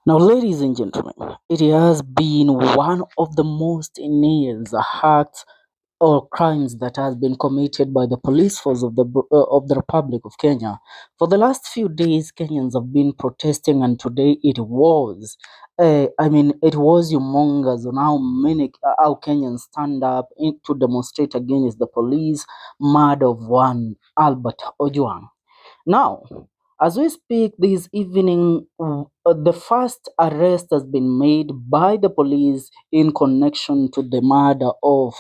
Now, ladies and gentlemen, it has been one of the most heinous acts or crimes that has been committed by the police force of the Republic of Kenya. For the last few days, Kenyans have been protesting, and today it was humongous on how Kenyans stand up to demonstrate against the police murder of one Albert Ojwang. Now, as we speak this evening, the first arrest has been made by the police in connection to the murder of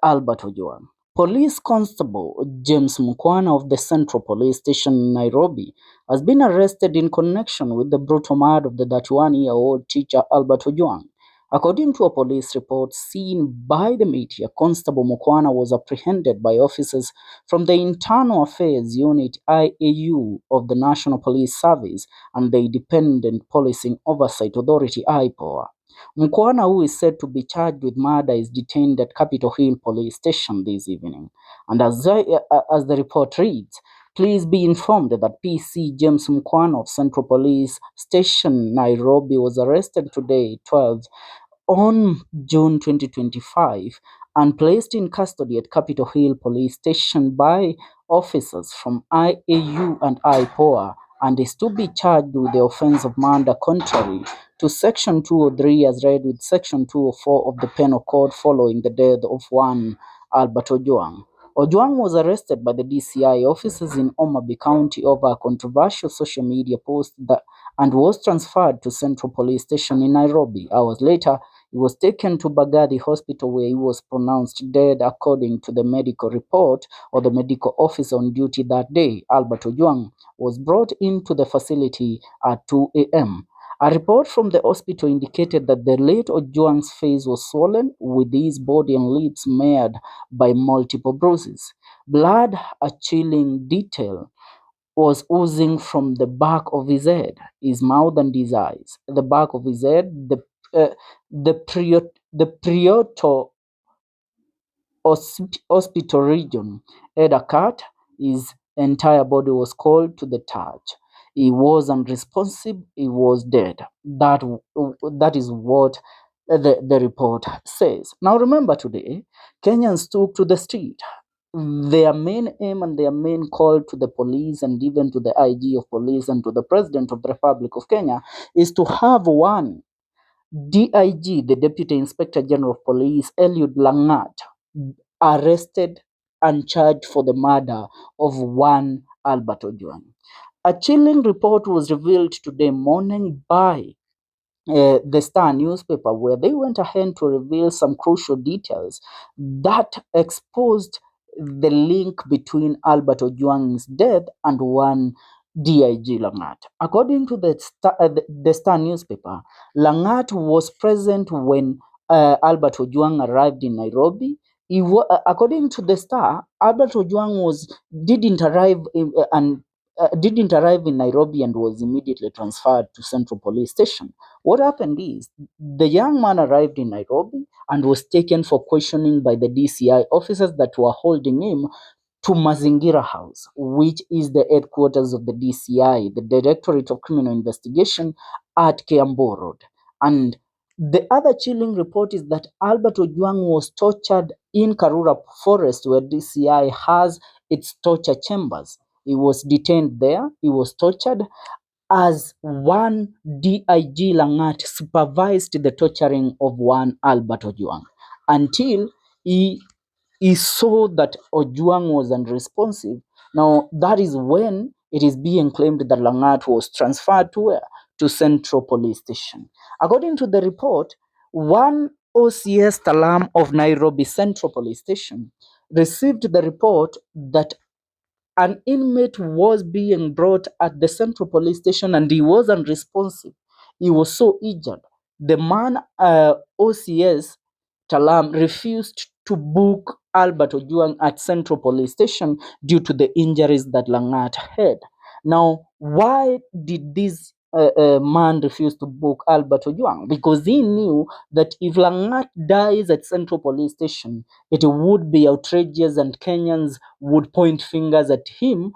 Albert Ojwang. Police Constable James Mukwana of the Central Police Station in Nairobi has been arrested in connection with the brutal murder of the 31-year-old teacher Albert Ojwang. According to a police report seen by the media, Constable Mukwana was apprehended by officers from the Internal Affairs Unit IAU of the National Police Service and the Independent Policing Oversight Authority IPOA. Mkwana, who is said to be charged with murder, is detained at Capitol Hill Police Station this evening. And as the report reads, please be informed that PC James Mkwana of Central Police Station, Nairobi, was arrested today, 12 on June 2025 and placed in custody at Capitol Hill Police Station by officers from IAU and IPOA and is to be charged with the offense of murder contrary to Section 203 as read with Section 204 of the Penal Code following the death of one Albert Ojwang. Ojwang was arrested by the DCI officers in Omagh County over a controversial social media post and was transferred to Central Police Station in Nairobi. Hours later, he was taken to Bagadi Hospital where he was pronounced dead according to the medical report or the medical officer on duty that day. Albert Ojwang was brought into the facility at 2 a.m. A report from the hospital indicated that the late Ojwang's face was swollen with his body and lips marred by multiple bruises. Blood, a chilling detail, was oozing from the back of his head, his mouth, and his eyes. The back of his head, the preato hospital region had a cut. His entire body was cold to the touch. He was unresponsive. He was dead. That is what the report says. Now remember today, Kenyans took to the street. Their main aim and their main call to the police and even to the IG of police and to the President of the Republic of Kenya is to have one DIG, the Deputy Inspector General of Police, Eliud Langat, arrested and charged for the murder of one Albert Ojwang. A chilling report was revealed today morning by the Star newspaper, where they went ahead to reveal some crucial details that exposed the link between Albert Ojwang's death and one DIG Langat. According to the Star newspaper, Langat was present when Albert Ojwang arrived in Nairobi. According to the Star, Albert Ojwang didn't arrive in Nairobi and was immediately transferred to Central Police Station. What happened is the young man arrived in Nairobi and was taken for questioning by the DCI officers that were holding him to Mazingira House, which is the headquarters of the DCI, the Directorate of Criminal Investigation at Kiambu Road. And the other chilling report is that Albert Ojwang was tortured in Karura Forest, where DCI has its torture chambers. He was detained there, he was tortured, as one DIG Langat supervised the torturing of one Albert Ojwang until he saw that Ojwang was unresponsive. Now, that is when it is being claimed that Langat was transferred to where? To Central Police Station. According to the report, one OCS Talam of Nairobi Central Police Station received the report that an inmate was being brought at the Central Police Station and he was unresponsive. He was so injured. The man, OCS Talam, refused to book Albert Ojwang at Central Police Station due to the injuries that Langat had. Now, why did this man refuse to book Albert Ojwang? Because he knew that if Langat dies at Central Police Station, it would be outrageous and Kenyans would point fingers at him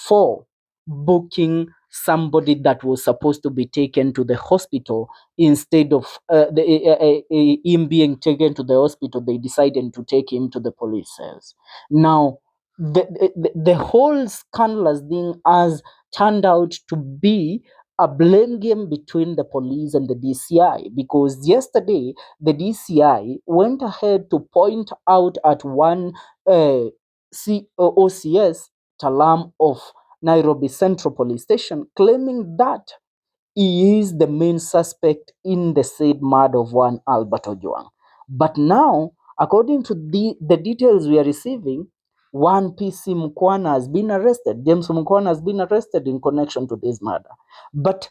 for booking somebody that was supposed to be taken to the hospital. Instead of him being taken to the hospital, they decided to take him to the police cells. Now, the whole scandalous thing has turned out to be a blame game between the police and the DCI, because yesterday the DCI went ahead to point out at one OCS Talam of Nairobi Central Police Station, claiming that he is the main suspect in the said murder of one Albert Ojwang. But now, according to the details we are receiving, one PC Mukwana has been arrested. James Mukwana has been arrested in connection to this murder. But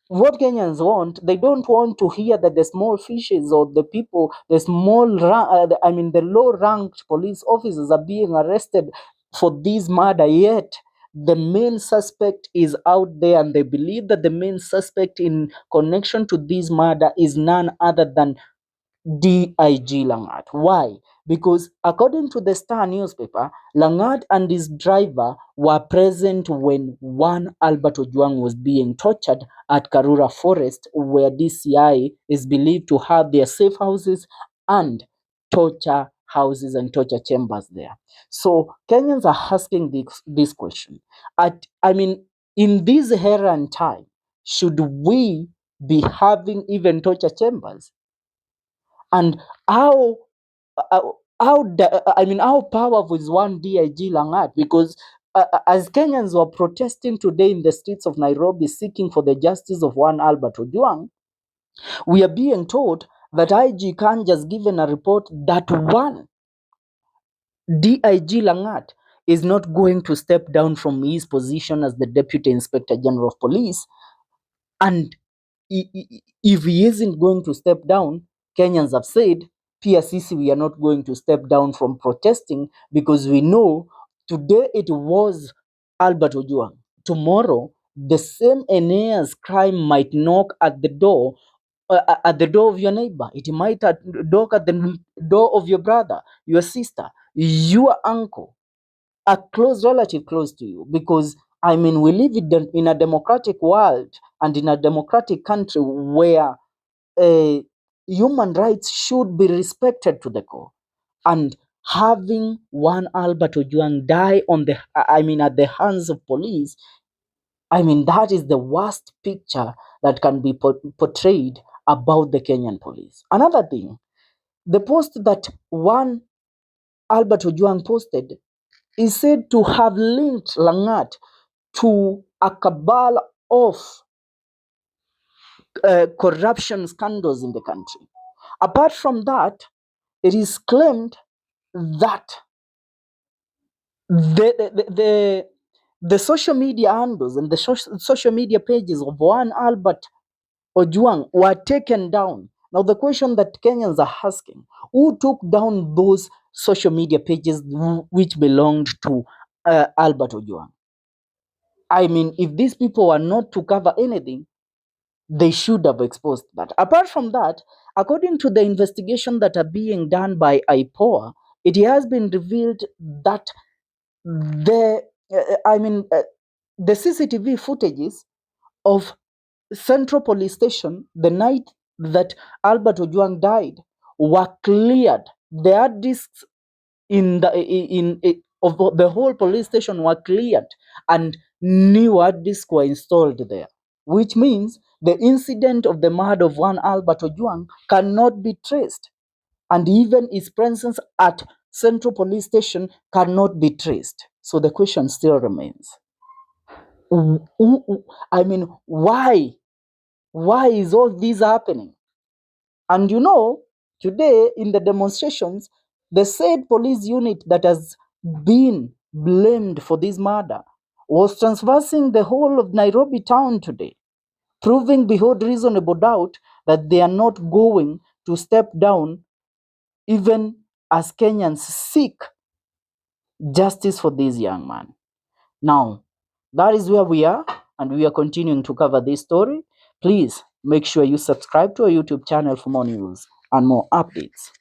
what Kenyans want, they don't want to hear that the small fishes or the people, the the low-ranked police officers are being arrested for this murder. Yet the main suspect is out there, and they believe that the main suspect in connection to this murder is none other than DIG Langat. Why? Because according to the Star newspaper, Langat and his driver were present when one Albert Ojwang was being tortured at Karura Forest, where DCI is believed to have their safe houses and torture houses and torture chambers there. So Kenyans are asking this question. In this era and time, should we be having even torture chambers? And how how powerful is one DIG Langat? Because as Kenyans were protesting today in the streets of Nairobi seeking for the justice of one Albert Ojwang, we are being told that IG can just given a report that one DIG Langat is not going to step down from his position as the Deputy Inspector General of Police. And if he isn't going to step down, Kenyans have said, PSCC, we are not going to step down from protesting, because we know today it was Albert Ojwang. Tomorrow, the same Aeneas crime might knock at the door of your neighbor. It might knock at the door of your brother, your sister, your uncle, a close relative close to you. Because we live in a democratic world and in a democratic country where human rights should be respected to the core. And having one Albert Ojwang die at the hands of police, that is the worst picture that can be portrayed about the Kenyan police. Another thing, the post that one Albert Ojwang posted is said to have linked Langat to a cabal of corruption scandals in the country. Apart from that, it is claimed that the social media handles and the social media pages of one Albert Ojwang were taken down. Now, the question that Kenyans are asking, who took down those social media pages which belonged to Albert Ojwang? If these people were not to cover anything, they should have exposed that. Apart from that, according to the investigation that are being done by IPOA, it has been revealed that the the CCTV footages of Central Police Station the night that Albert Ojwang died were cleared. The hard disks of the whole police station were cleared, and new hard disks were installed there, which means the incident of the murder of one Albert Ojwang cannot be traced, and even his presence at Central Police Station cannot be traced. So the question still remains: why? Why is all this happening? And today in the demonstrations, the said police unit that has been blamed for this murder was transversing the whole of Nairobi town today, proving beyond reasonable doubt that they are not going to step down even as Kenyans seek justice for this young man. Now, that is where we are, and we are continuing to cover this story. Please make sure you subscribe to our YouTube channel for more news and more updates.